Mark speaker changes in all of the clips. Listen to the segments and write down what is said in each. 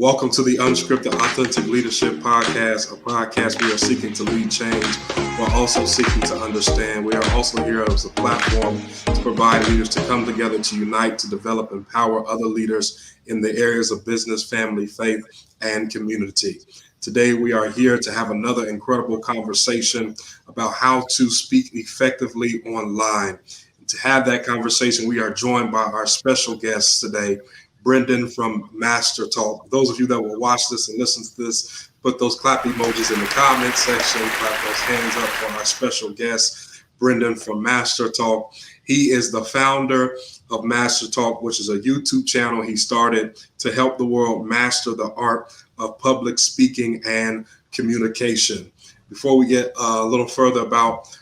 Speaker 1: Welcome to the Unscripted Authentic Leadership Podcast, a podcast we are seeking to lead change while also seeking to understand. We are also here as a platform to provide leaders to come together to unite, to develop, empower other leaders in the areas of business, family, faith, and community. Today, we are here to have another incredible conversation about how to speak effectively online. To have that conversation, we are joined by our special guests today, Brenden from MasterTalk. Those of you that will watch this and listen to this, put those clap emojis in the comment section, clap those hands up for our special guest, Brenden from MasterTalk. He is the founder of MasterTalk, which is a YouTube channel he started to help the world master the art of public speaking and communication. Before we get a little further about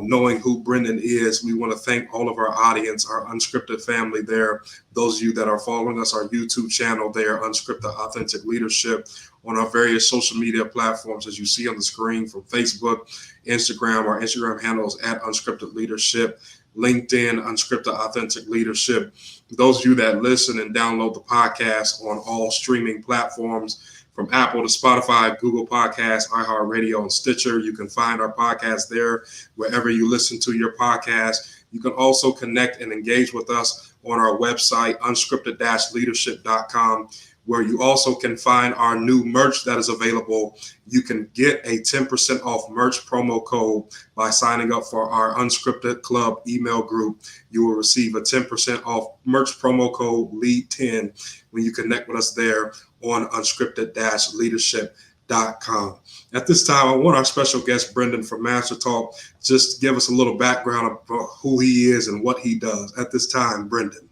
Speaker 1: knowing who Brenden is, we want to thank all of our audience, our Unscripted family there, those of you that are following us, our YouTube channel there, Unscripted Authentic Leadership, on our various social media platforms, as you see on the screen, from Facebook, Instagram. Our Instagram handle is at Unscripted Leadership, LinkedIn, Unscripted Authentic Leadership. Those of you that listen and download the podcast on all streaming platforms, from Apple to Spotify, Google Podcasts, iHeartRadio, and Stitcher. You can find our podcast there wherever you listen to your podcast. You can also connect and engage with us on our website, unscripted-leadership.com, where you also can find our new merch that is available. You can get a 10% off merch promo code by signing up for our Unscripted Club email group. You will receive a 10% off merch promo code LEAD10 when you connect with us there on unscripted-leadership.com. At this time, I want our special guest, Brenden from MasterTalk, just to give us a little background about who he is and what he does. At this time, Brenden.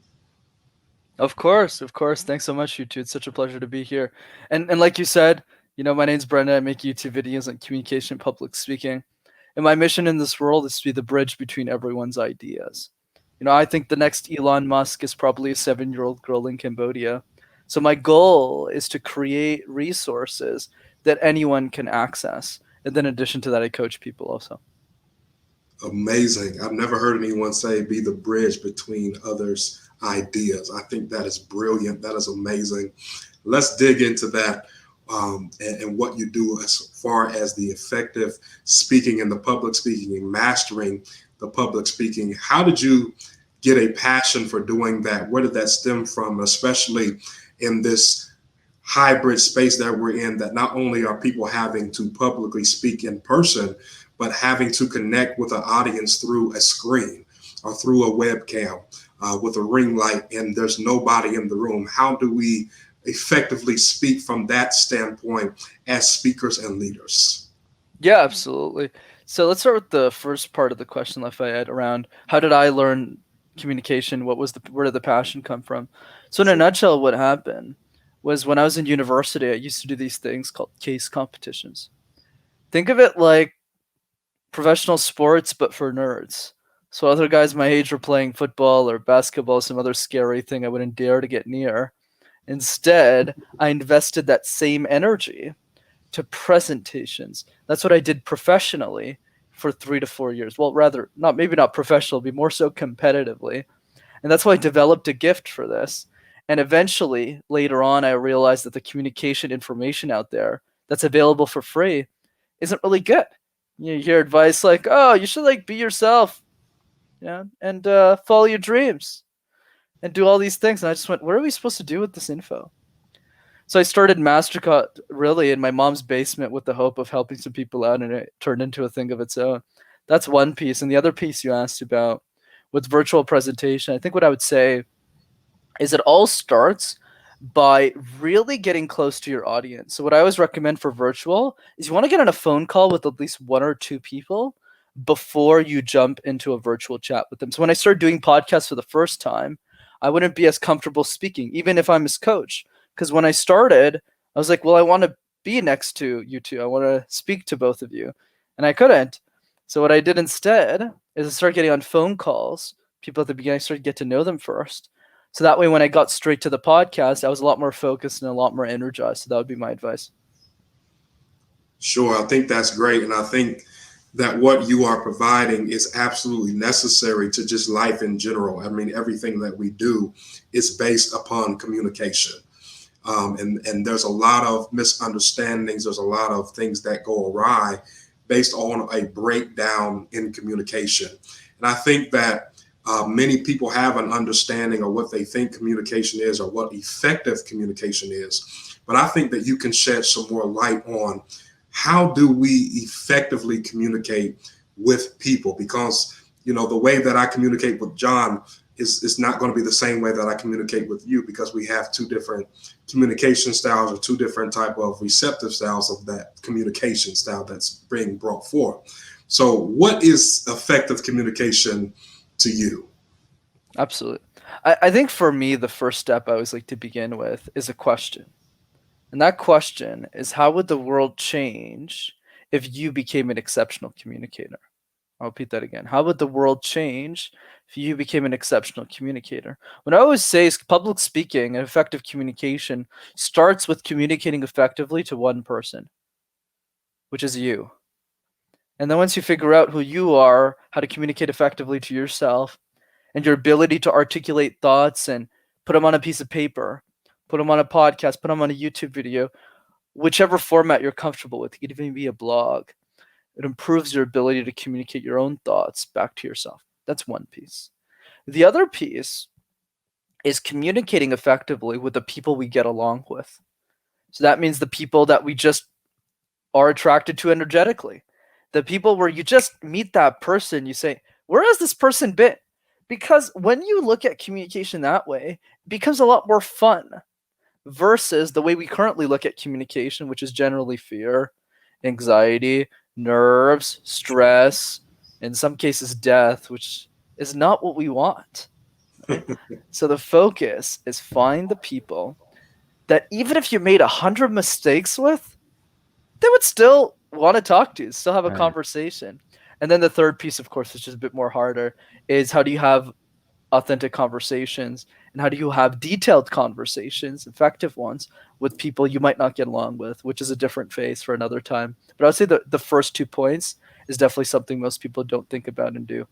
Speaker 2: Of course. Thanks so much, you two. It's such a pleasure to be here. And like you said, my name's Brenden. I make YouTube videos on communication and public speaking. And my mission in this world is to be the bridge between everyone's ideas. I think the next Elon Musk is probably a 7-year-old girl in Cambodia. So my goal is to create resources that anyone can access. And then in addition to that, I coach people also.
Speaker 1: Amazing. I've never heard anyone say be the bridge between others' ideas. I think that is brilliant. That is amazing. Let's dig into that and what you do as far as the effective speaking and the public speaking and mastering the public speaking. How did you get a passion for doing that? Where did that stem from, especially in this hybrid space that we're in, that not only are people having to publicly speak in person, but having to connect with an audience through a screen or through a webcam with a ring light, and there's nobody in the room? How do we effectively speak from that standpoint as speakers and leaders?
Speaker 2: Yeah, absolutely. So let's start with the first part of the question, Lafayette, around how did I learn communication? Where did the passion come from? So in a nutshell, what happened was when I was in university, I used to do these things called case competitions. Think of it like professional sports, but for nerds. So other guys my age were playing football or basketball, some other scary thing I wouldn't dare to get near. Instead, I invested that same energy to presentations. That's what I did professionally for 3 to 4 years. Well, rather, maybe not professional, but more so competitively. And that's why I developed a gift for this. And eventually, later on, I realized that the communication information out there that's available for free isn't really good. You hear advice like, oh, you should be yourself, and follow your dreams and do all these things. And I just went, what are we supposed to do with this info? So I started MasterTalk really in my mom's basement with the hope of helping some people out, and it turned into a thing of its own. That's one piece. And the other piece you asked about with virtual presentation, I think what I would say is it all starts by really getting close to your audience. So what I always recommend for virtual is you want to get on a phone call with at least 1 or 2 people before you jump into a virtual chat with them. So when I started doing podcasts for the first time, I wouldn't be as comfortable speaking, even if I'm his coach. Because when I started, I was like, well, I want to be next to you two. I want to speak to both of you. And I couldn't. So what I did instead is I started getting on phone calls. People at the beginning, I started to get to know them first. So that way, when I got straight to the podcast, I was a lot more focused and a lot more energized. So that would be my advice.
Speaker 1: Sure. I think that's great. And I think that what you are providing is absolutely necessary to just life in general. I mean, everything that we do is based upon communication. and there's a lot of misunderstandings. There's a lot of things that go awry based on a breakdown in communication. And I think that many people have an understanding of what they think communication is or what effective communication is. But I think that you can shed some more light on how do we effectively communicate with people, because the way that I communicate with John is not going to be the same way that I communicate with you, because we have two different communication styles or two different type of receptive styles of that communication style that's being brought forth. So what is effective communication to you?
Speaker 2: Absolutely. I think for me, the first step I always like to begin with is a question. And that question is, how would the world change if you became an exceptional communicator? I'll repeat that again. How would the world change if you became an exceptional communicator? What I always say is public speaking and effective communication starts with communicating effectively to one person, which is you. And then once you figure out who you are, how to communicate effectively to yourself, and your ability to articulate thoughts and put them on a piece of paper, put them on a podcast, put them on a YouTube video, whichever format you're comfortable with. It could even be a blog. It improves your ability to communicate your own thoughts back to yourself. That's one piece. The other piece is communicating effectively with the people we get along with. So that means the people that we just are attracted to energetically. The people where you just meet that person, you say, where has this person been? Because when you look at communication that way, it becomes a lot more fun versus the way we currently look at communication, which is generally fear, anxiety, nerves, stress, in some cases death, which is not what we want. Right? So the focus is find the people that even if you made 100 mistakes with, they would still want to talk to you, still have a conversation. And then the third piece, of course, which is a bit more harder, is how do you have authentic conversations and how do you have detailed conversations, effective ones, with people you might not get along with, which is a different phase for another time. But I would say the first 2 points is definitely something most people don't think about and do.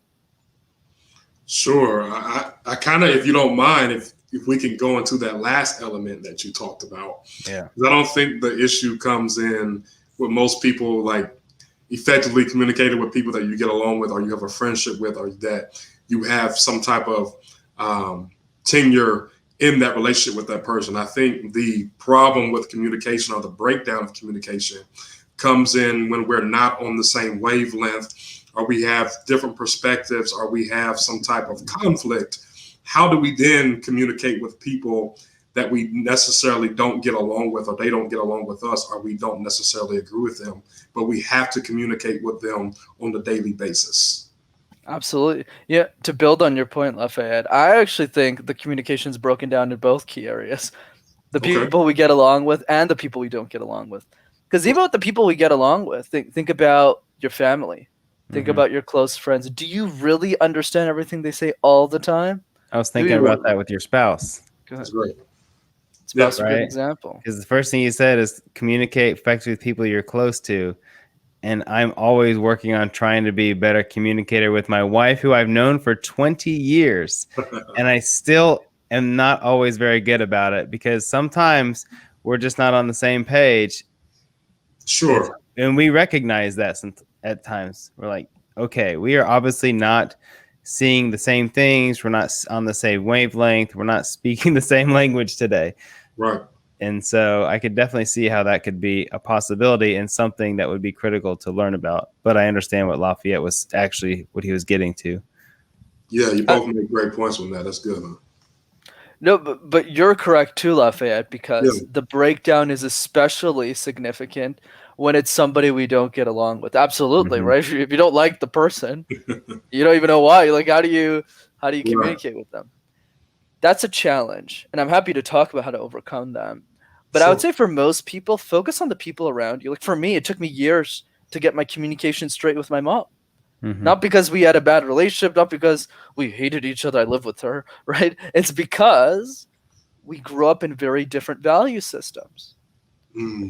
Speaker 1: Sure. I kind of, if you don't mind, if we can go into that last element that you talked about.
Speaker 3: Yeah.
Speaker 1: I don't think the issue comes in with most people, like effectively communicating with people that you get along with or you have a friendship with or that you have some type of tenure in that relationship with that person. I think the problem with communication or the breakdown of communication comes in when we're not on the same wavelength, or we have different perspectives, or we have some type of conflict. How do we then communicate with people that we necessarily don't get along with, or they don't get along with us, or we don't necessarily agree with them, but we have to communicate with them on a daily basis?
Speaker 2: Absolutely. Yeah, to build on your point, Lafayette, I actually think the communication is broken down in both key areas. The people we get along with and the people we don't get along with. Because even with the people we get along with, think about your family. Think about your close friends. Do you really understand everything they say all the time?
Speaker 3: I was thinking about that with your spouse.
Speaker 2: Go ahead.
Speaker 1: That's great.
Speaker 2: Spouse is a good example.
Speaker 3: Because the first thing you said is communicate effectively with people you're close to. And I'm always working on trying to be a better communicator with my wife, who I've known for 20 years. And I still am not always very good about it because sometimes we're just not on the same page.
Speaker 1: Sure.
Speaker 3: And we recognize that at times. We're like, okay, we are obviously not seeing the same things. We're not on the same wavelength. We're not speaking the same language today.
Speaker 1: Right.
Speaker 3: And so I could definitely see how that could be a possibility and something that would be critical to learn about. But I understand what Lafayette was actually what he was getting to.
Speaker 1: Yeah, you both made great points on that. That's good, huh?
Speaker 2: No, but you're correct too, Lafayette, because the breakdown is especially significant when it's somebody we don't get along with. Absolutely, right? If you don't like the person, you don't even know why. You're like, how do you communicate with them? That's a challenge, and I'm happy to talk about how to overcome them. But I would say for most people, focus on the people around you. Like for me, it took me years to get my communication straight with my mom. Not because we had a bad relationship, not because we hated each other. I lived with her, right? It's because we grew up in very different value systems.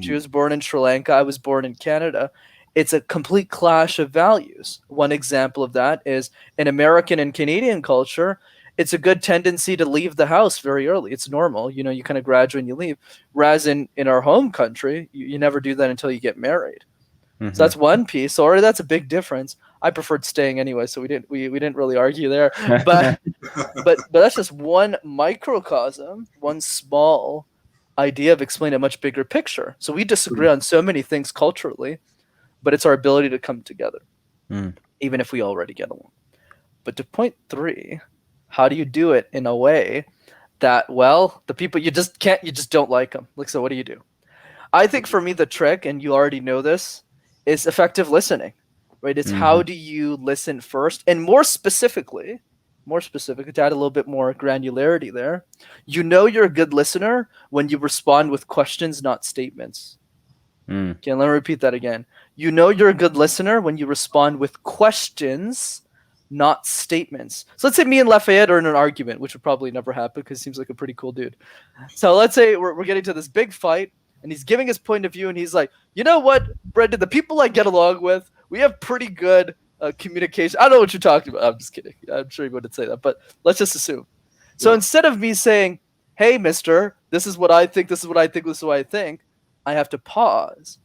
Speaker 2: She was born in Sri Lanka. I was born in Canada. It's a complete clash of values. One example of that is in American and Canadian culture, it's a good tendency to leave the house very early. It's normal. You know, you kind of graduate and you leave. Whereas in our home country, you never do that until you get married.
Speaker 3: Mm-hmm.
Speaker 2: So that's one piece. So already that's a big difference. I preferred staying anyway, so we didn't really argue there. But but that's just one microcosm, one small idea of explaining a much bigger picture. So we disagree on so many things culturally, but it's our ability to come together, even if we already get along. But to point 3, how do you do it in a way that, well, the people you just don't like them? Like, so what do you do? I think for me, the trick, and you already know this, is effective listening, right? It's how do you listen first? And more specifically, to add a little bit more granularity there, you know you're a good listener when you respond with questions, not statements. Okay, let me repeat that again. You know you're a good listener when you respond with questions, not statements. So let's say me and Lafayette are in an argument, which would probably never happen because he seems like a pretty cool dude. So let's say we're getting to this big fight, and he's giving his point of view, and he's like, you know what, Brenden, the people I get along with, we have pretty good communication. I don't know what you're talking about. I'm just kidding. I'm sure you wouldn't say that, but let's just assume. So instead of me saying, hey, mister, this is what I think, this is what I think, this is what I think, I have to pause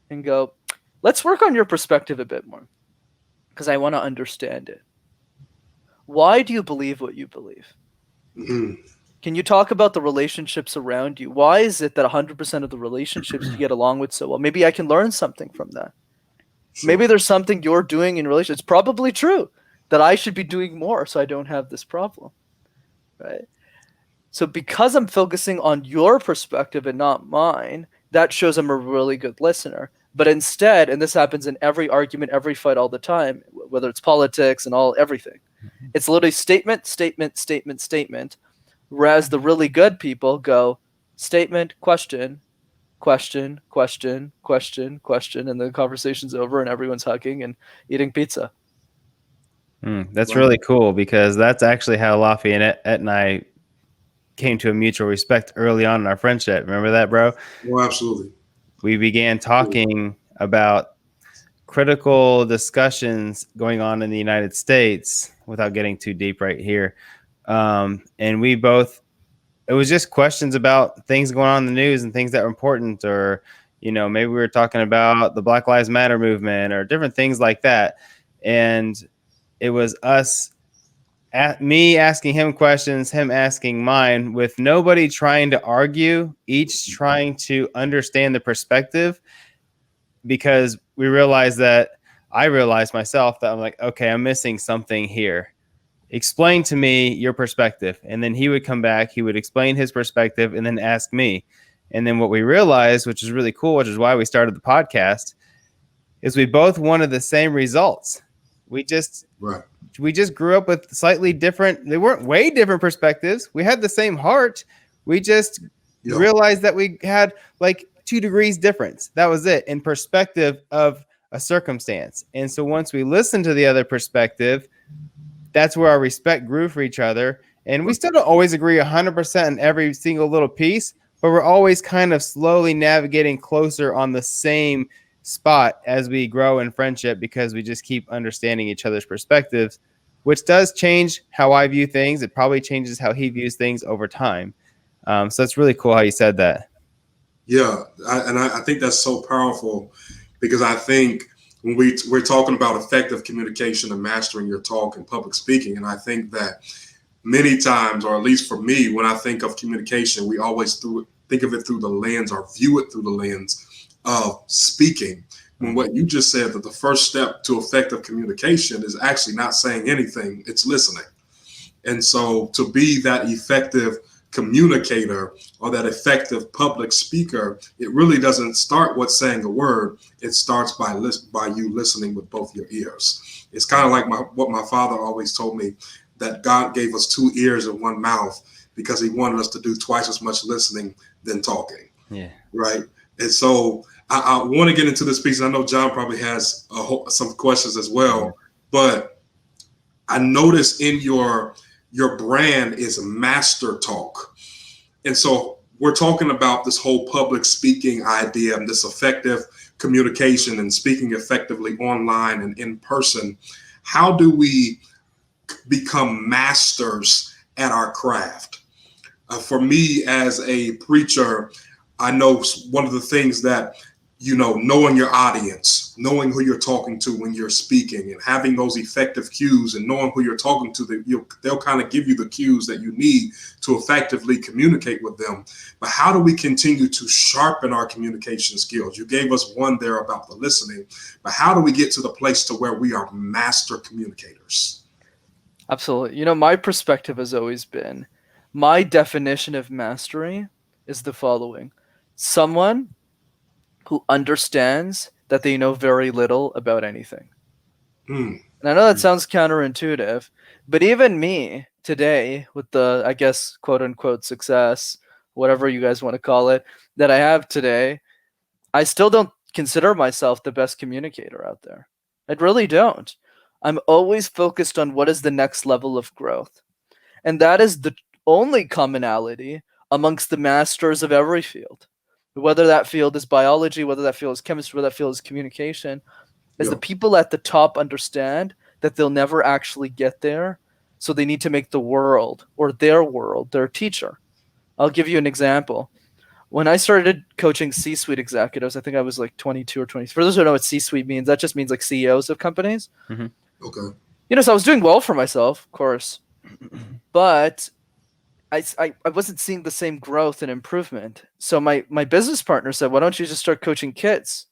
Speaker 2: and go, let's work on your perspective a bit more because I want to understand it. Why do you believe what you believe? Can you talk about the relationships around you? Why is it that 100% of the relationships you get along with so well? Maybe I can learn something from that. Sure. Maybe there's something you're doing in relationships. It's probably true that I should be doing more so I don't have this problem, right? So because I'm focusing on your perspective and not mine, that shows I'm a really good listener. But instead, and this happens in every argument, every fight all the time, whether it's politics and everything, it's literally statement, statement, statement, statement. Whereas the really good people go statement, question, question, question, question, question, and the conversation's over and everyone's hugging and eating pizza.
Speaker 3: That's really cool because that's actually how Lafayette and I came to a mutual respect early on in our friendship. Remember that, bro?
Speaker 1: Well, absolutely.
Speaker 3: We began talking about critical discussions going on in the United States without getting too deep right here. And we both, it was just questions about things going on in the news and things that were important, or, you know, maybe we were talking about the Black Lives Matter movement or different things like that. And it was me asking him questions, him asking mine, with nobody trying to argue, each trying to understand the perspective, because I realized myself that I'm like, okay, I'm missing something here. Explain to me your perspective. And then he would come back, he would explain his perspective and then ask me. And then what we realized, which is really cool, which is why we started the podcast, is we both wanted the same results. We just grew up with slightly different, they weren't way different perspectives. We had the same heart. We just realized that we had like 2 degrees difference. That was it, in perspective of a circumstance. And so once we listened to the other perspective, that's where our respect grew for each other. And we still don't always agree 100% in every single little piece, but we're always kind of slowly navigating closer on the same spot as we grow in friendship, because we just keep understanding each other's perspectives, which does change how I view things. It probably changes how he views things over time. So it's really cool how you said that.
Speaker 1: Yeah, I think that's so powerful, because I think when we're talking about effective communication and mastering your talk and public speaking, and I think that many times, or at least for me, when I think of communication, we always think of it through the lens, or view it through the lens of speaking. When what you just said, that the first step to effective communication is actually not saying anything, it's listening. And so to be that effective communicator or that effective public speaker, it really doesn't start with saying a word. It starts by you listening with both your ears. It's kind of like what my father always told me, that God gave us 2 ears and 1 mouth because he wanted us to do twice as much listening than talking. Yeah. Right. And so I want to get into this piece. I know John probably has some questions as well, but I noticed in your brand is MasterTalk. And so we're talking about this whole public speaking idea and this effective communication and speaking effectively online and in person. How do we become masters at our craft. For me, as a preacher, I know one of the things that, knowing your audience, knowing who you're talking to when you're speaking, and having those effective cues and knowing who you're talking to, they'll kind of give you the cues that you need to effectively communicate with them. But how do we continue to sharpen our communication skills? You gave us one there about the listening, but how do we get to the place to where we are master communicators?
Speaker 2: Absolutely. My perspective has always been, my definition of mastery is the following: someone who understands that they know very little about anything. And I know that sounds counterintuitive, but even me today, with the, I guess, quote unquote success, whatever you guys want to call it, that I have today, I still don't consider myself the best communicator out there. I really don't. I'm always focused on what is the next level of growth. And that is the only commonality amongst the masters of every field. Whether that field is biology, whether that field is chemistry, whether that field is communication, is the people at the top understand that they'll never actually get there. So they need to make the world, or their world, their teacher. I'll give you an example. When I started coaching C-suite executives, I think I was like 22 or 23. For those who don't know what C-suite means, that just means like CEOs of companies.
Speaker 1: Okay.
Speaker 2: So I was doing well for myself, of course, but I wasn't seeing the same growth and improvement. So my business partner said, why don't you just start coaching kids?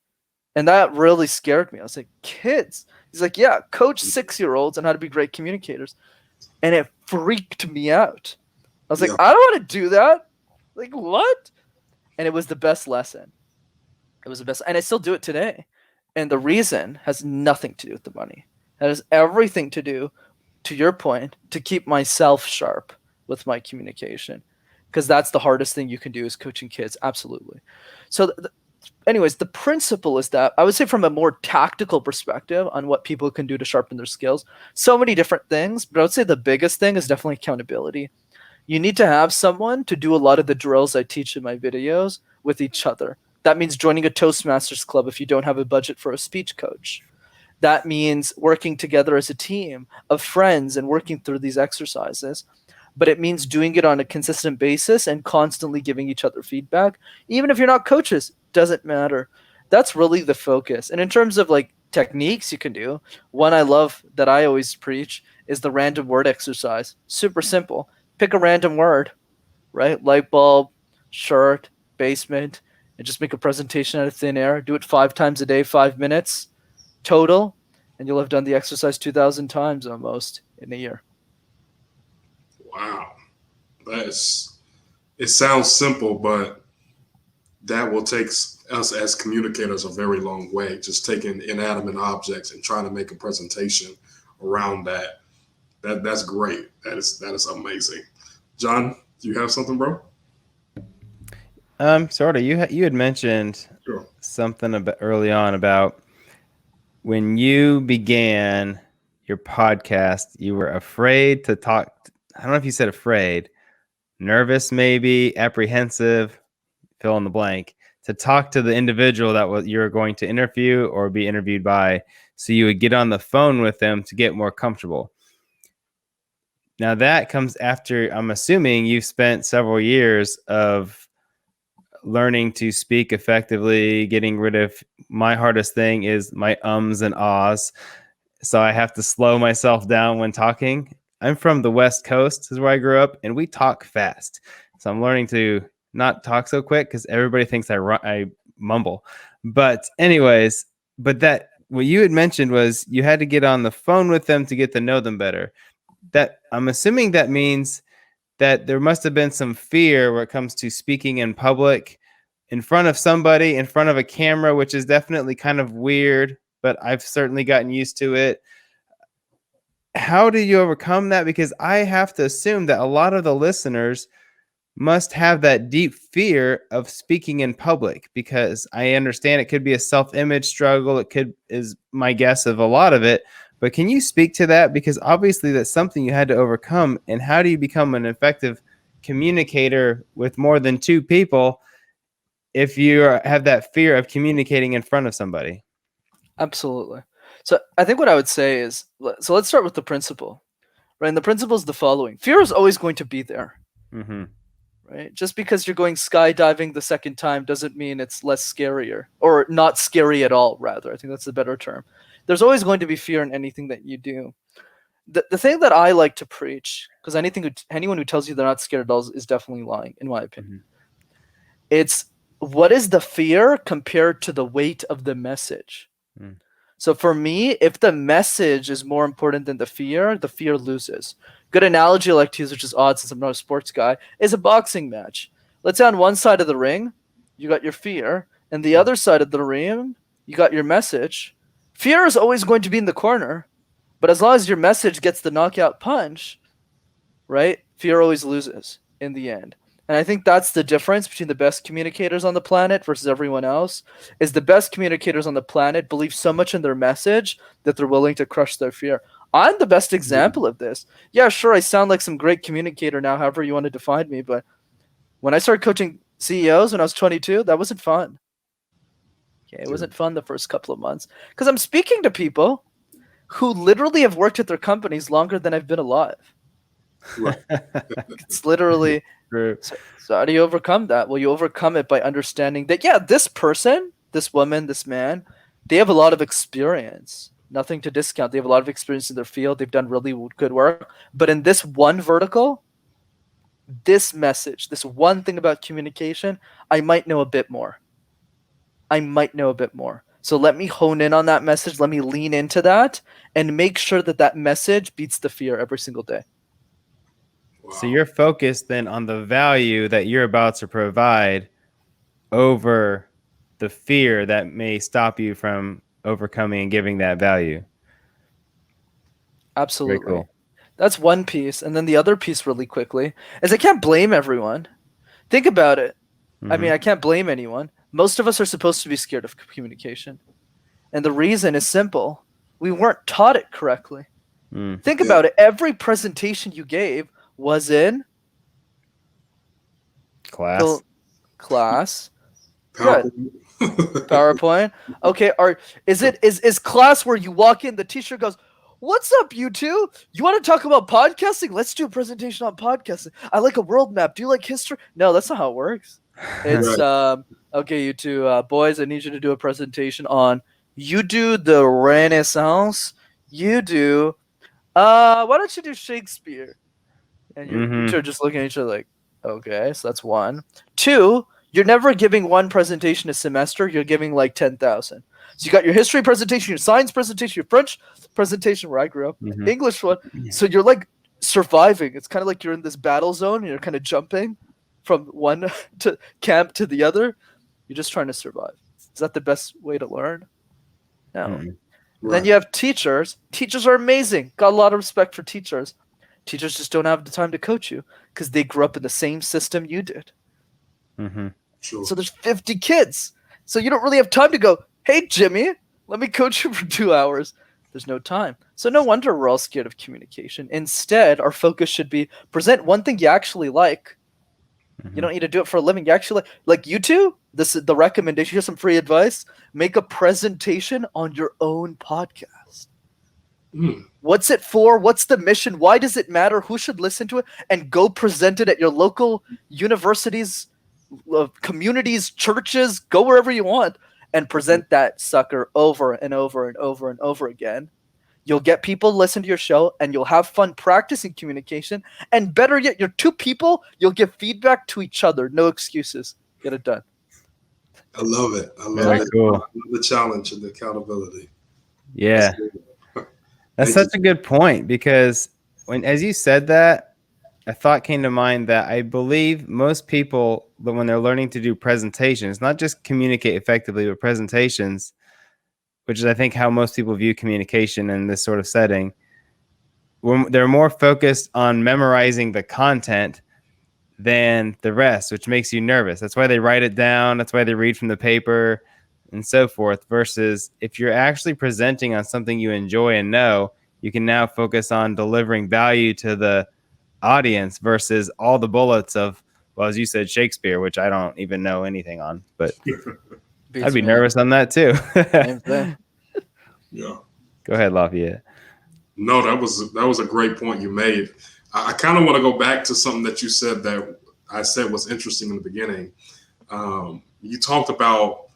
Speaker 2: And that really scared me. I was like, kids? He's like, yeah, coach 6-year-olds on how to be great communicators. And it freaked me out. I was like, I don't want to do that. Like, what? And it was the best lesson. It was the best. And I still do it today. And the reason has nothing to do with the money. That has everything to do, to your point, to keep myself sharp with my communication. Because that's the hardest thing you can do, is coaching kids. Absolutely. So anyways, the principle is that, I would say, from a more tactical perspective on what people can do to sharpen their skills, so many different things, but I would say the biggest thing is definitely accountability. You need to have someone to do a lot of the drills I teach in my videos with each other. That means joining a Toastmasters club if you don't have a budget for a speech coach. That means working together as a team of friends and working through these exercises. But it means doing it on a consistent basis and constantly giving each other feedback. Even if you're not coaches, doesn't matter. That's really the focus. And in terms of like techniques you can do, one I love that I always preach is the random word exercise. Super simple. Pick a random word, right? Light bulb, shirt, basement, and just make a presentation out of thin air. Do it 5 times a day, 5 minutes total, and you'll have done the exercise 2,000 times almost in a year.
Speaker 1: Wow. It sounds simple, but that will take us as communicators a very long way. Just taking inanimate objects and trying to make a presentation around that. That's great. That is amazing. John, do you have something, bro?
Speaker 3: Sort of. You had mentioned something about early on about when you began your podcast, you were afraid to talk. I don't know if you said afraid, nervous, maybe apprehensive, fill in the blank, to talk to the individual that you're going to interview or be interviewed by. So you would get on the phone with them to get more comfortable. Now that comes after, I'm assuming you've spent several years of learning to speak effectively, getting rid of, my hardest thing is my ums and ahs. So I have to slow myself down when talking. I'm from the West Coast, is where I grew up, and we talk fast. So I'm learning to not talk so quick because everybody thinks I mumble. But anyways, that what you had mentioned was you had to get on the phone with them to get to know them better. That I'm assuming that means that there must have been some fear when it comes to speaking in public, in front of somebody, in front of a camera, which is definitely kind of weird, but I've certainly gotten used to it. How do you overcome that? Because I have to assume that a lot of the listeners must have that deep fear of speaking in public, because I understand it could be a self-image struggle. Is my guess of a lot of it. But can you speak to that? Because obviously that's something you had to overcome. And how do you become an effective communicator with more than 2 people if you have that fear of communicating in front of somebody?
Speaker 2: Absolutely. So I think what I would say is, so let's start with the principle, right? And the principle is the following: fear is always going to be there,
Speaker 3: Mm-hmm.
Speaker 2: right? Just because you're going skydiving the second time doesn't mean it's less scarier, or not scary at all, rather. I think that's a better term. There's always going to be fear in anything that you do. The thing that I like to preach, because anyone who tells you they're not scared at all is definitely lying, in my opinion.
Speaker 3: Mm-hmm.
Speaker 2: It's what is the fear compared to the weight of the message.
Speaker 3: Mm.
Speaker 2: So for me, if the message is more important than the fear loses. Good analogy I like to use, which is odd since I'm not a sports guy, is a boxing match. Let's say on one side of the ring, you got your fear, and the other side of the ring, you got your message. Fear is always going to be in the corner, but as long as your message gets the knockout punch, right, fear always loses in the end. And I think that's the difference between the best communicators on the planet versus everyone else, is the best communicators on the planet believe so much in their message that they're willing to crush their fear. I'm the best example of this. Yeah, sure, I sound like some great communicator now, however you want to define me, but when I started coaching CEOs when I was 22, that wasn't fun. Okay, it wasn't fun the first couple of months because I'm speaking to people who literally have worked at their companies longer than I've been alive.
Speaker 1: Right.
Speaker 2: It's literally...
Speaker 3: True.
Speaker 2: So how do you overcome that? Well, you overcome it by understanding that, yeah, this person, this woman, this man, they have a lot of experience. Nothing to discount. They have a lot of experience in their field. They've done really good work. But in this one vertical, this message, this one thing about communication, I might know a bit more. So let me hone in on that message. Let me lean into that and make sure that that message beats the fear every single day.
Speaker 1: Wow.
Speaker 3: So you're focused then on the value that you're about to provide over the fear that may stop you from overcoming and giving that value.
Speaker 2: Absolutely.
Speaker 3: Very cool.
Speaker 2: That's one piece. And then the other piece really quickly is I can't blame everyone. Think about it. I mean, I can't blame anyone. Most of us are supposed to be scared of communication. And the reason is simple. We weren't taught it correctly. Think about it. Every presentation you gave was in
Speaker 3: class.
Speaker 2: Good. PowerPoint. Okay. Is class where you walk in, the teacher goes, "What's up, you two? You want to talk about podcasting? Let's do a presentation on podcasting. I like a world map. Do you like history?" No, that's not how it works. It's okay, you two boys, I need you to do a presentation on, you do the Renaissance, you do why don't you do Shakespeare? And you two are just looking at each other like, okay, so that's one. Two, you're never giving one presentation a semester, you're giving like 10,000. So you got your history presentation, your science presentation, your French presentation where I grew up, English one. So you're like surviving. It's kind of like you're in this battle zone and you're kind of jumping from one to camp to the other. You're just trying to survive. Is that the best way to learn? No. Then you have teachers. Teachers are amazing. Got a lot of respect for teachers. Teachers just don't have the time to coach you because they grew up in the same system you did.
Speaker 1: Sure.
Speaker 2: So there's 50 kids. So you don't really have time to go, "Hey, Jimmy, let me coach you for 2 hours." There's no time. So no wonder we're all scared of communication. Instead, our focus should be present one thing you actually like. You don't need to do it for a living. You actually like you two. This is the recommendation. Here's some free advice. Make a presentation on your own podcast. What's it for? What's the mission? Why does it matter? Who should listen to it? And go present it at your local universities, communities, churches. Go wherever you want and present that sucker over and over and over and over again. You'll get people to listen to your show and you'll have fun practicing communication. And better yet, you're two people, you'll give feedback to each other. No excuses. Get it done.
Speaker 1: I love it. I love
Speaker 3: Very
Speaker 1: it.
Speaker 3: cool.
Speaker 1: I love the challenge and the accountability.
Speaker 3: Yeah. That's such a good point because as you said that, a thought came to mind that I believe most people, when they're learning to do presentations, not just communicate effectively, but presentations, which is I think how most people view communication in this sort of setting, when they're more focused on memorizing the content than the rest, which makes you nervous. That's why they write it down. That's why they read from the paper and so forth. Versus if you're actually presenting on something you enjoy and know, you can now focus on delivering value to the audience versus all the bullets of, well, as you said, Shakespeare, which I don't even know anything on, but I'd be nervous on that too.
Speaker 2: Same thing.
Speaker 1: Yeah.
Speaker 3: Go ahead, Lafayette.
Speaker 1: No, that was a great point you made. I kind of want to go back to something that you said that I said was interesting in the beginning. You talked about,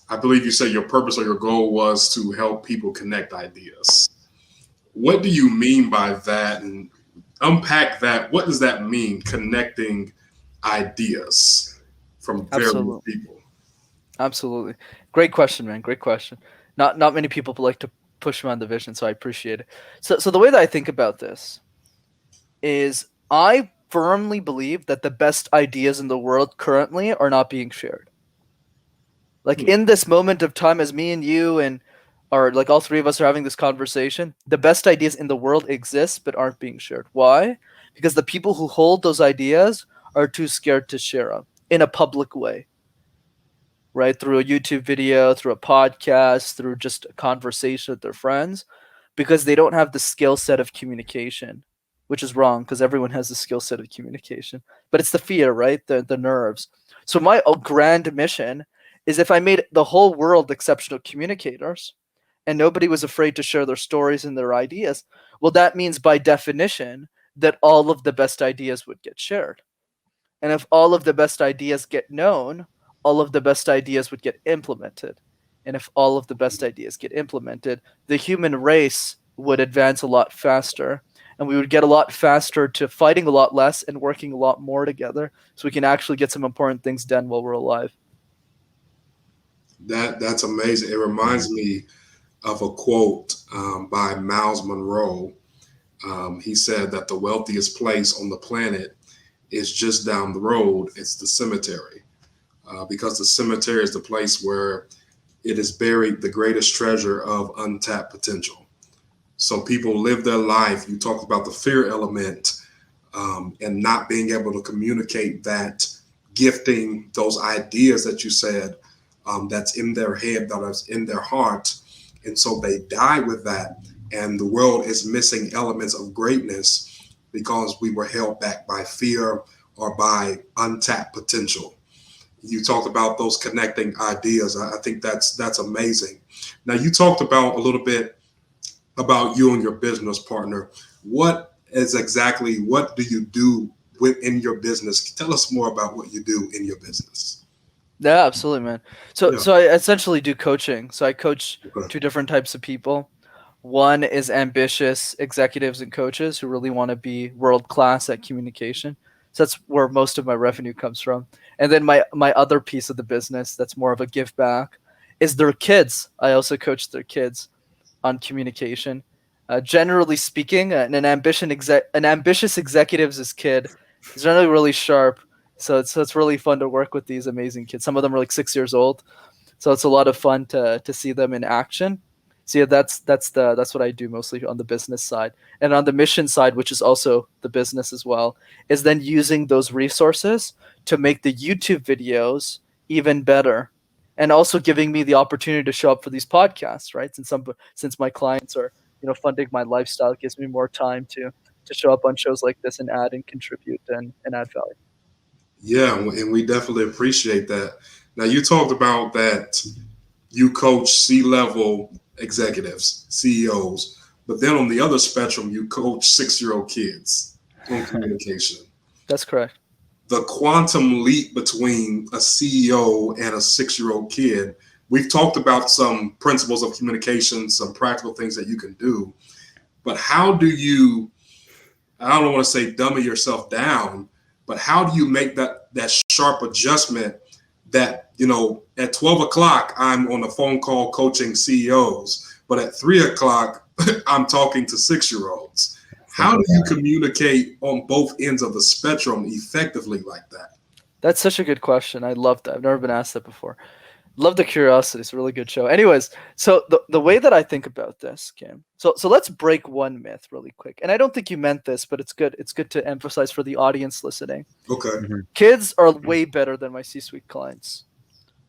Speaker 1: I believe you said your purpose or your goal was to help people connect ideas. What do you mean by that? And unpack that. What does that mean? Connecting ideas from various
Speaker 2: Absolutely.
Speaker 1: people.
Speaker 2: Absolutely. Great question, man. Great question. Not many people like to push me on the vision, so I appreciate it. So the way that I think about this is I firmly believe that the best ideas in the world currently are not being shared. Like
Speaker 1: Hmm.
Speaker 2: in this moment of time, as me and you and or like all three of us are having this conversation, the best ideas in the world exist but aren't being shared. Why? Because the people who hold those ideas are too scared to share them in a public way, right? Through a YouTube video, through a podcast, through just a conversation with their friends, because they don't have the skill set of communication, which is wrong because everyone has the skill set of communication. But it's the fear, right? The nerves. So my grand mission is if I made the whole world exceptional communicators and nobody was afraid to share their stories and their ideas, well, that means by definition that all of the best ideas would get shared. And if all of the best ideas get known, all of the best ideas would get implemented. And if all of the best ideas get implemented, the human race would advance a lot faster. And we would get a lot faster to fighting a lot less and working a lot more together so we can actually get some important things done while we're alive.
Speaker 1: That's amazing. It reminds me of a quote by Miles Monroe. He said that the wealthiest place on the planet is just down the road. It's the cemetery, because the cemetery is the place where it is buried the greatest treasure of untapped potential. So people live their life. You talked about the fear element, and not being able to communicate that, gifting those ideas that you said, that's in their head, that is in their heart. And so they die with that. And the world is missing elements of greatness because we were held back by fear or by untapped potential. You talked about those connecting ideas. I think that's amazing. Now you talked about a little bit about you and your business partner. What do you do within your business? Tell us more about what you do in your business.
Speaker 2: Yeah, absolutely, man. So
Speaker 1: Yeah.
Speaker 2: so I essentially do coaching. So I coach
Speaker 1: Okay.
Speaker 2: two different types of people. One is ambitious executives and coaches who really want to be world class at communication. So that's where most of my revenue comes from. And then my other piece of the business that's more of a give back is their kids. I also coach their kids on communication. Generally speaking, an ambitious executive's kid is generally really sharp. So it's really fun to work with these amazing kids. Some of them are like 6 years old, so it's a lot of fun to see them in action. So yeah, that's what I do mostly on the business side, and on the mission side, which is also the business as well, is then using those resources to make the YouTube videos even better, and also giving me the opportunity to show up for these podcasts, right? Since my clients are funding my lifestyle, it gives me more time to show up on shows like this and add and contribute and add value.
Speaker 1: Yeah, and we definitely appreciate that. Now you talked about that you coach C-level executives, CEOs, but then on the other spectrum, you coach 6-year-old kids on communication.
Speaker 2: That's correct.
Speaker 1: The quantum leap between a CEO and a 6-year-old kid. We've talked about some principles of communication, some practical things that you can do, but how do you, I don't want to say dummy yourself down, but how do you make that sharp adjustment that, at 12 o'clock, I'm on a phone call coaching CEOs, but at 3 o'clock, I'm talking to 6-year-olds. How do you communicate on both ends of the spectrum effectively like that?
Speaker 2: That's such a good question. I love that. I've never been asked that before. Love the curiosity. It's a really good show. Anyways, so the way that I think about this, Kim. So let's break one myth really quick. And I don't think you meant this, but it's good. It's good to emphasize for the audience listening.
Speaker 1: Okay.
Speaker 2: Kids are way better than my C-suite clients.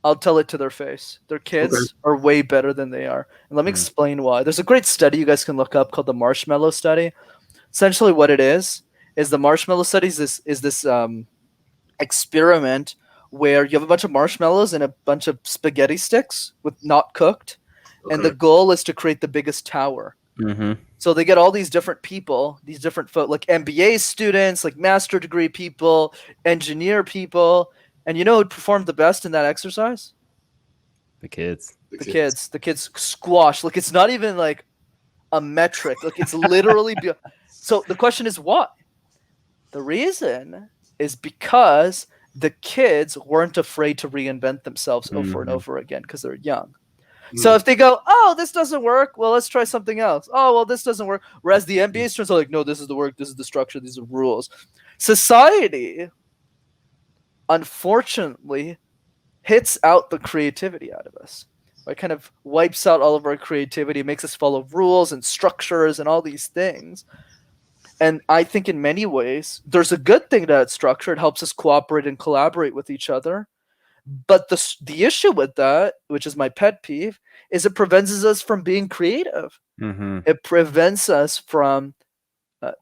Speaker 2: I'll tell it to their face. Their kids are way better than they are. And let me explain why. There's a great study you guys can look up called the Marshmallow Study. Essentially, what it is the Marshmallow Study is this experiment where you have a bunch of marshmallows and a bunch of spaghetti sticks with not cooked, and the goal is to create the biggest tower.
Speaker 3: Mm-hmm.
Speaker 2: So they get all these different people, these different like MBA students, like master degree people, engineer people, and you know who performed the best in that exercise?
Speaker 3: The kids.
Speaker 2: The kids. The kids squash. Like it's not even like a metric. Like it's literally. So the question is why? The reason is because the kids weren't afraid to reinvent themselves over and over again because they're young. So if they go, oh, this doesn't work, well, let's try something else. Oh, well, this doesn't work. Whereas the MBA students are like, no, this is the work, this is the structure, these are rules. Society, unfortunately, hits out the creativity out of us. It kind of wipes out all of our creativity, makes us follow rules and structures and all these things. And I think in many ways, there's a good thing that it's structured. It helps us cooperate and collaborate with each other. But the issue with that, which is my pet peeve, is it prevents us from being creative.
Speaker 3: Mm-hmm.
Speaker 2: It prevents us from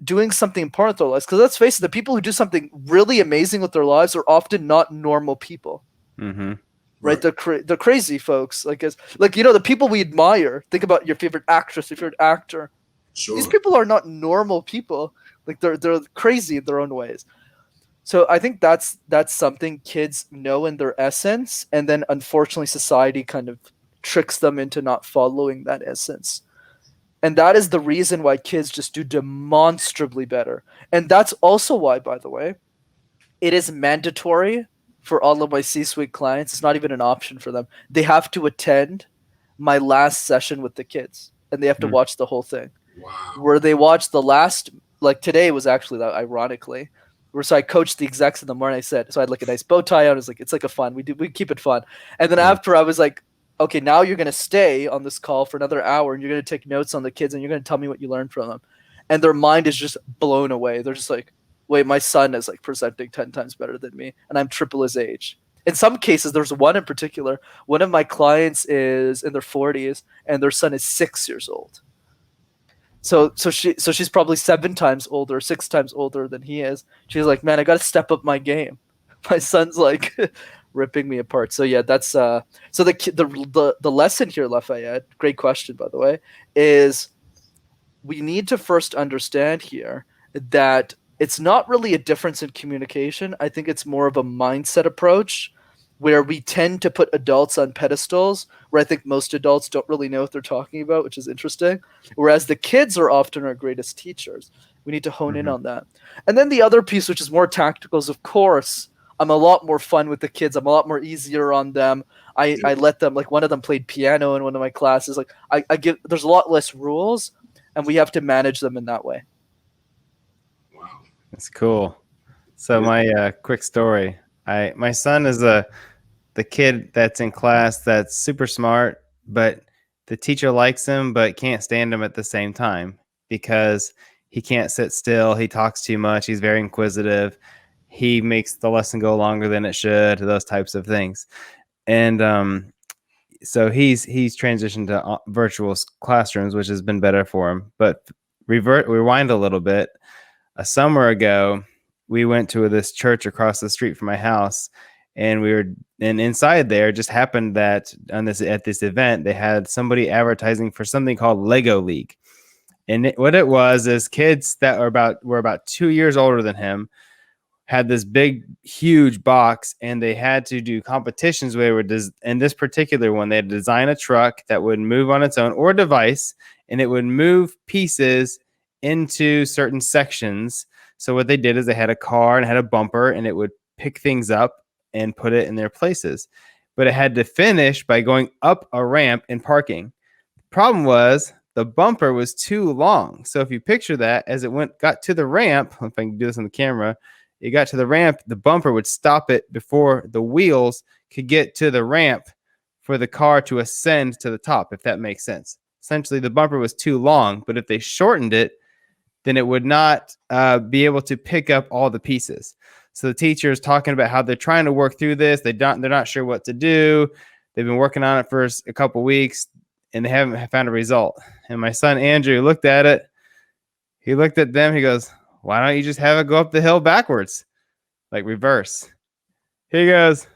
Speaker 2: doing something important with our lives. Because let's face it, the people who do something really amazing with their lives are often not normal people.
Speaker 3: Mm-hmm.
Speaker 2: Right? They're crazy folks. Like the people we admire. Think about your favorite actress, your favorite actor.
Speaker 1: Sure.
Speaker 2: These people are not normal people. Like they're crazy in their own ways. So I think that's something kids know in their essence, and then unfortunately society kind of tricks them into not following that essence. And that is the reason why kids just do demonstrably better. And that's also why, by the way, it is mandatory for all of my C-suite clients. It's not even an option for them. They have to attend my last session with the kids, and they have to watch the whole thing.
Speaker 1: Wow.
Speaker 2: Where they watch the last, like today was actually that, ironically. So I coached the execs in the morning. So I had like a nice bow tie on. It's like a fun. We keep it fun. And then after I was like, okay, now you're gonna stay on this call for another hour, and you're gonna take notes on the kids, and you're gonna tell me what you learned from them. And their mind is just blown away. They're just like, wait, my son is like presenting 10 times better than me, and I'm triple his age. In some cases, there's one in particular. One of my clients is in their 40s, and their son is 6 years old. So she's probably 7 times older, 6 times older than he is. She's like, man, I got to step up my game. My son's like ripping me apart. So yeah, that's so the lesson here, Lafayette. Great question, by the way. Is we need to first understand here that it's not really a difference in communication. I think it's more of a mindset approach where we tend to put adults on pedestals where I think most adults don't really know what they're talking about, which is interesting. Whereas the kids are often our greatest teachers. We need to hone in on that. And then the other piece, which is more tactical, is of course, I'm a lot more fun with the kids. I'm a lot more easier on them. I let them, like one of them played piano in one of my classes. Like I give, there's a lot less rules and we have to manage them in that way.
Speaker 1: Wow.
Speaker 3: That's cool. So my quick story. My son is the kid that's in class that's super smart, but the teacher likes him but can't stand him at the same time because he can't sit still. He talks too much. He's very inquisitive. He makes the lesson go longer than it should, those types of things. And so he's transitioned to virtual classrooms, which has been better for him. But rewind a little bit. A summer ago, we went to this church across the street from my house, and inside there just happened that at this event they had somebody advertising for something called Lego League. And what it was is kids that were about 2 years older than him had this big, huge box, and they had to do competitions where in this particular one, they had to design a truck that would move on its own or a device, and it would move pieces into certain sections. So what they did is they had a car and had a bumper, and it would pick things up and put it in their places. But it had to finish by going up a ramp and parking. Problem was the bumper was too long. So if you picture that as it got to the ramp, if I can do this on the camera, it got to the ramp, the bumper would stop it before the wheels could get to the ramp for the car to ascend to the top, if that makes sense. Essentially, the bumper was too long, but if they shortened it, then it would not be able to pick up all the pieces. So the teacher is talking about how they're trying to work through this. They're not sure what to do. They've been working on it for a couple of weeks, and they haven't found a result. And my son, Andrew, looked at it. He looked at them. He goes, why don't you just have it go up the hill backwards, like reverse? He goes,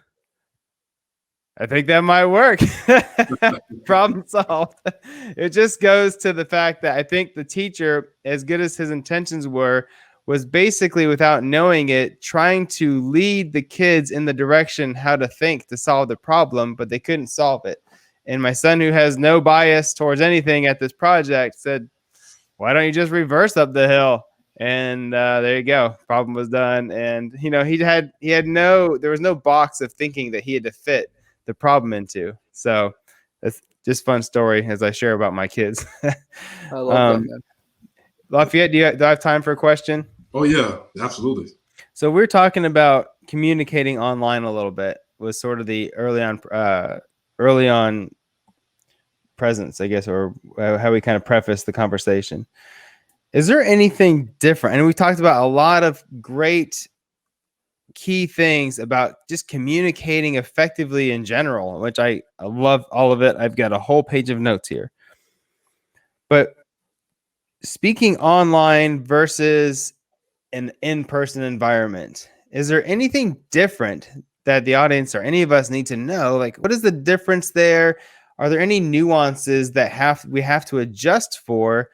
Speaker 3: I think that might work. Problem solved. It just goes to the fact that I think the teacher, as good as his intentions were, was basically, without knowing it, trying to lead the kids in the direction how to think to solve the problem, but they couldn't solve it. And my son, who has no bias towards anything at this project, said, why don't you just reverse up the hill? And there you go. Problem was done. And there was no box of thinking that he had to fit the problem into. So that's just fun story as I share about my kids.
Speaker 2: I love that, man.
Speaker 3: Lafayette, do I have time for a question?
Speaker 1: Oh yeah, absolutely.
Speaker 3: So we're talking about communicating online a little bit, was sort of the early on presence, I guess, or how we kind of preface the conversation. Is there anything different? And we talked about a lot of great key things about just communicating effectively in general, which I love all of it. I've got a whole page of notes here. But speaking online versus an in-person environment, is there anything different that the audience or any of us need to know? Like, what is the difference there? Are there any nuances that we have to adjust for?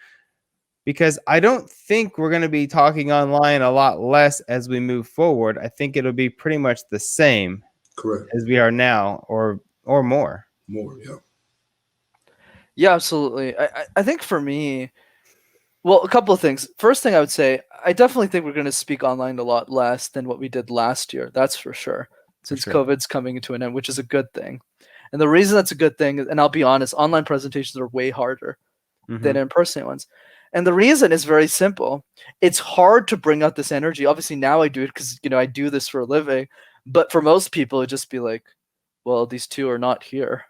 Speaker 3: Because I don't think we're going to be talking online a lot less as we move forward. I think it'll be pretty much the same
Speaker 1: Correct.
Speaker 3: as we are now, or more.
Speaker 1: More, yeah.
Speaker 2: Yeah, absolutely. I think for me, well, a couple of things. First thing I would say, I definitely think we're going to speak online a lot less than what we did last year. That's for sure. Since COVID's coming to an end, which is a good thing. And the reason that's a good thing, and I'll be honest, online presentations are way harder than in-person ones. And the reason is very simple. It's hard to bring out this energy. Obviously now I do it because, I do this for a living. But for most people, it'd just be like, well, these two are not here.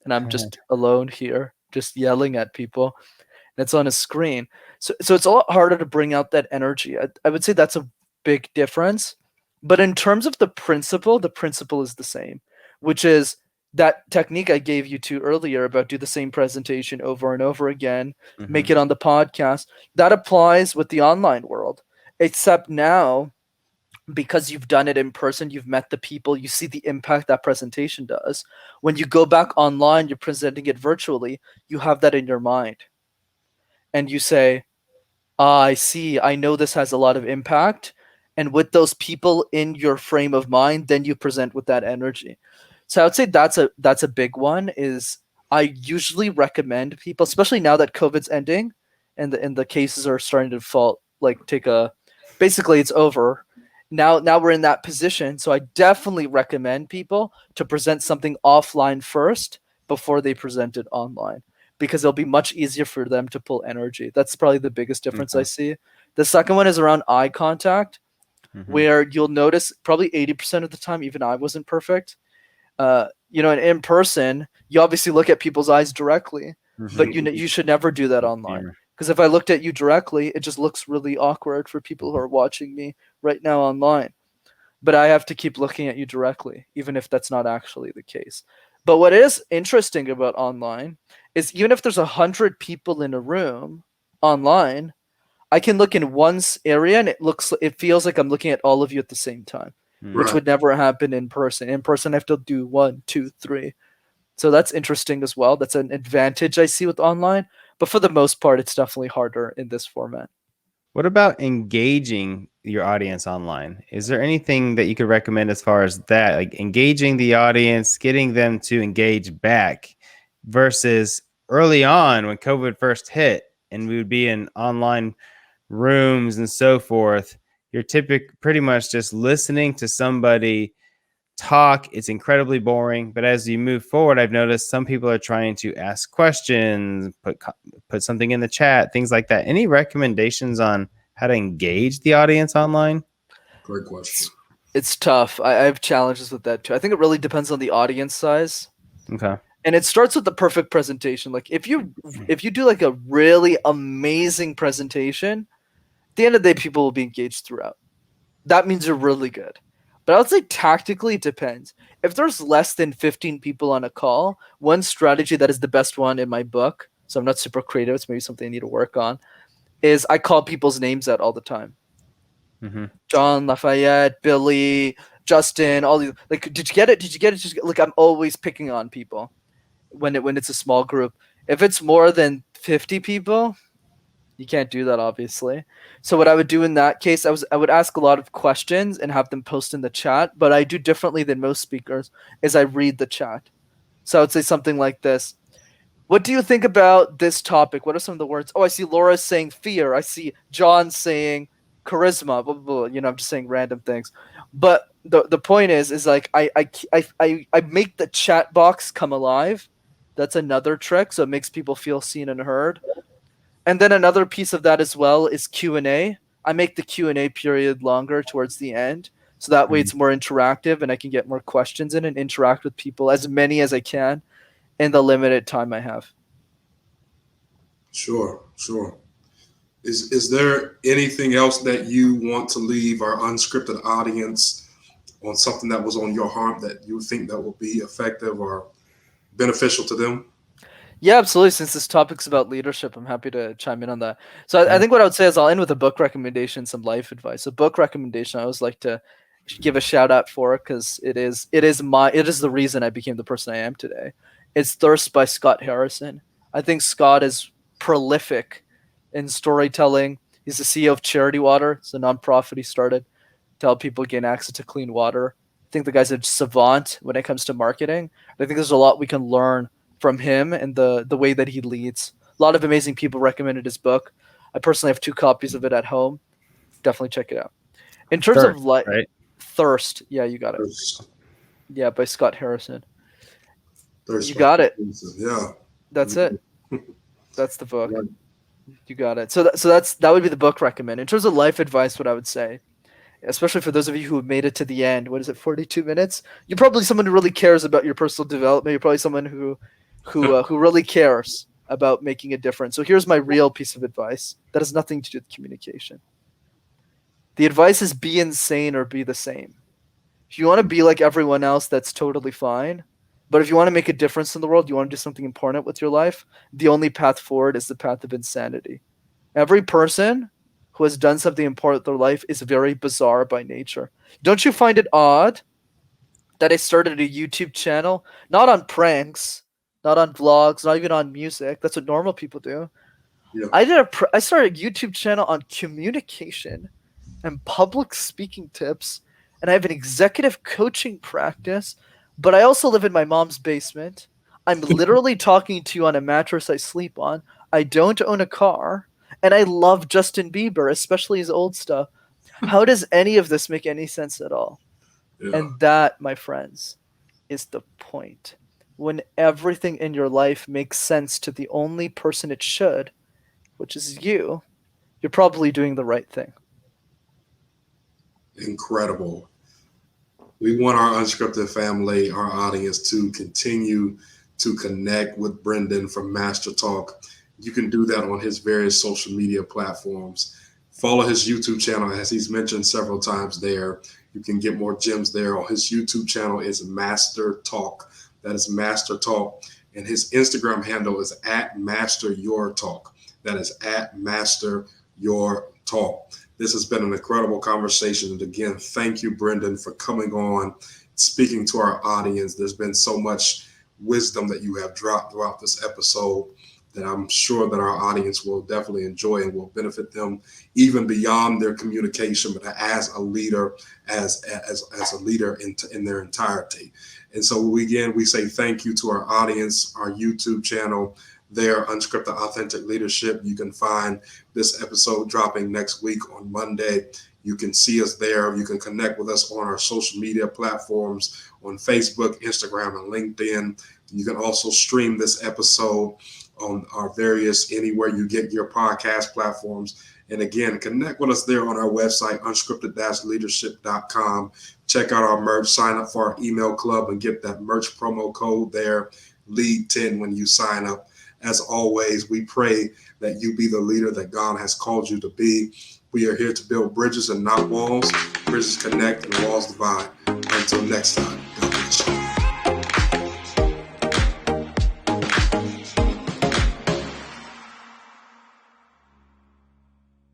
Speaker 2: And I'm just alone here, just yelling at people. And it's on a screen. So it's a lot harder to bring out that energy. I would say that's a big difference. But in terms of the principle is the same, which is that technique I gave you to earlier about do the same presentation over and over again, make it on the podcast. That applies with the online world, except now, because you've done it in person, you've met the people, you see the impact that presentation does. When you go back online, you're presenting it virtually, you have that in your mind. And you say, I see, I know this has a lot of impact. And with those people in your frame of mind, then you present with that energy. So I would say that's a big one. Is I usually recommend people, especially now that COVID's ending and the cases are starting to fall, basically it's over. Now we're in that position. So I definitely recommend people to present something offline first before they present it online, because it'll be much easier for them to pull energy. That's probably the biggest difference I see. The second one is around eye contact, where you'll notice probably 80% of the time, even I wasn't perfect. In person, you obviously look at people's eyes directly, but you should never do that online. Because if I looked at you directly, it just looks really awkward for people who are watching me right now online. But I have to keep looking at you directly, even if that's not actually the case. But what is interesting about online is even if there's 100 people in a room online, I can look in one area and it feels like I'm looking at all of you at the same time. Which would never happen in person. In person, I have to do 1, 2, 3. So that's interesting as well. That's an advantage I see with online. But for the most part, it's definitely harder in this format.
Speaker 3: What about engaging your audience online? Is there anything that you could recommend as far as that, like engaging the audience, getting them to engage back versus early on when COVID first hit and we would be in online rooms and so forth? You're pretty much just listening to somebody talk. It's incredibly boring. But as you move forward, I've noticed some people are trying to ask questions, put something in the chat, things like that. Any recommendations on how to engage the audience online?
Speaker 1: Great question.
Speaker 2: It's tough. I have challenges with that too. I think it really depends on the audience size.
Speaker 3: Okay.
Speaker 2: And it starts with the perfect presentation. Like if you do like a really amazing presentation, at the end of the day, people will be engaged throughout. That means you're really good. But I would say tactically it depends. If there's less than 15 people on a call, one strategy that is the best one in my book, so I'm not super creative, it's maybe something I need to work on, is I call people's names out all the time. John, Lafayette, Billy, Justin, all these, like, did you get it? Did you get it? Like, I'm always picking on people when it's a small group. If it's more than 50 people, you can't do that, obviously. So what I would do in that case, I would ask a lot of questions and have them post in the chat. But I do differently than most speakers, is I read the chat. So I would say something like this: what do you think about this topic? What are some of the words? Oh, I see Laura saying fear. I see John saying charisma. Blah, blah, blah. I'm just saying random things. But the point is like I make the chat box come alive. That's another trick. So it makes people feel seen and heard. And then another piece of that as well is Q&A. I make the Q&A period longer towards the end. So that way it's more interactive and I can get more questions in and interact with people, as many as I can, in the limited time I have.
Speaker 1: Sure. Is there anything else that you want to leave our unscripted audience on, something that was on your heart that you think that will be effective or beneficial to them?
Speaker 2: Yeah, absolutely. Since this topic's about leadership, I'm happy to chime in on that. So I think what I would say is I'll end with a book recommendation, some life advice. A book recommendation I always like to give a shout out for, because it is the reason I became the person I am today. It's Thirst by Scott Harrison. I think Scott is prolific in storytelling. He's the CEO of Charity Water. It's a nonprofit he started to help people gain access to clean water. I think the guy's a savant when it comes to marketing. I think there's a lot we can learn from him and the way that he leads. A lot of amazing people recommended his book. I personally have 2 copies of it at home. Definitely check it out. In terms of
Speaker 3: right?
Speaker 2: Thirst, yeah, you got it.
Speaker 1: Thirst.
Speaker 2: Yeah, by Scott Harrison.
Speaker 1: Thirst
Speaker 2: You got it.
Speaker 1: Yeah.
Speaker 2: That's it. That's the book. You got it. So that would be the book recommend. In terms of life advice, what I would say, especially for those of you who have made it to the end, what is it, 42 minutes? You're probably someone who really cares about your personal development. You're probably someone who really cares about making a difference. So here's my real piece of advice that has nothing to do with communication. The advice is be insane or be the same. If you want to be like everyone else, that's totally fine. But if you want to make a difference in the world, you want to do something important with your life, the only path forward is the path of insanity. Every person who has done something important in their life is very bizarre by nature. Don't you find it odd that I started a YouTube channel, not on pranks, not on vlogs, not even on music? That's what normal people do.
Speaker 1: Yeah.
Speaker 2: I started a YouTube channel on communication and public speaking tips, and I have an executive coaching practice, but I also live in my mom's basement. I'm literally talking to you on a mattress I sleep on. I don't own a car, and I love Justin Bieber, especially his old stuff. How does any of this make any sense at all?
Speaker 1: Yeah.
Speaker 2: And that, my friends, is the point. When everything in your life makes sense to the only person it should, which is you, you're probably doing the right thing.
Speaker 1: Incredible. We want our unscripted family, our audience, to continue to connect with Brenden from MasterTalk. You can do that on his various social media platforms. Follow his YouTube channel, as he's mentioned several times there. You can get more gems there. On his YouTube channel is MasterTalk. That is MasterTalk. And his Instagram handle is @MasterYourTalk. That is @MasterYourTalk. This has been an incredible conversation. And again, thank you, Brenden, for coming on, speaking to our audience. There's been so much wisdom that you have dropped throughout this episode that I'm sure that our audience will definitely enjoy and will benefit them even beyond their communication, but as a leader, as a leader in their entirety. And so we say thank you to our audience, our YouTube channel there, Unscripted Authentic Leadership. You can find this episode dropping next week on Monday. You can see us there. You can connect with us on our social media platforms on Facebook, Instagram, and LinkedIn. You can also stream this episode on our various, anywhere you get your podcast platforms. And again, connect with us there on our website, unscripted-leadership.com. Check out our merch, sign up for our email club, and get that merch promo code there, LEAD10, when you sign up. As always, we pray that you be the leader that God has called you to be. We are here to build bridges and not walls. Bridges connect and walls divide. Until next time.